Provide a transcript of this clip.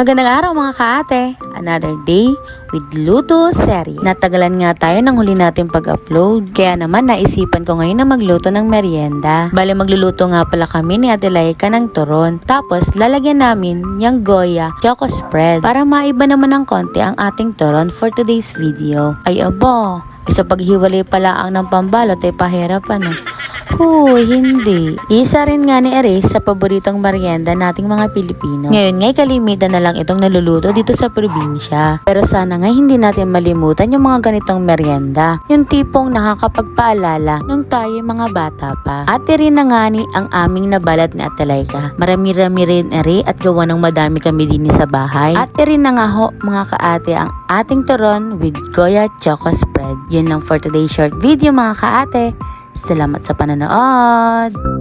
Magandang araw mga kaate! Another day with Luto Serie. Natagalan nga tayo ng huli natin pag-upload. Kaya naman naisipan ko ngayon na magluto ng merienda. Bale magluluto nga pala kami ni Ate Laika ng turon. Tapos lalagyan namin yung Goya Choco Spread para maiba naman ng konti ang ating turon for today's video. Ay abo! Sa paghiwalay pala ang ng pambalot ay pahirapan. Huy, hindi. Isa rin nga ni Aris sa paboritong merienda nating mga Pilipino. Ngayon nga'y kalimitan na lang itong naluluto dito sa probinsya. Pero sana nga hindi natin malimutan yung mga ganitong merienda. Yung tipong nakakapagpaalala nung tayo mga bata pa. Ate rin na nga ni ang aming nabalat ni Ate Laika. Marami-rami rin Ari at gawa ng madami kami din sa bahay. Ate rin na nga ho mga kaate ang ating turon with Goya Choco Spread. Yun lang for today's short video mga kaate. Salamat sa panonood!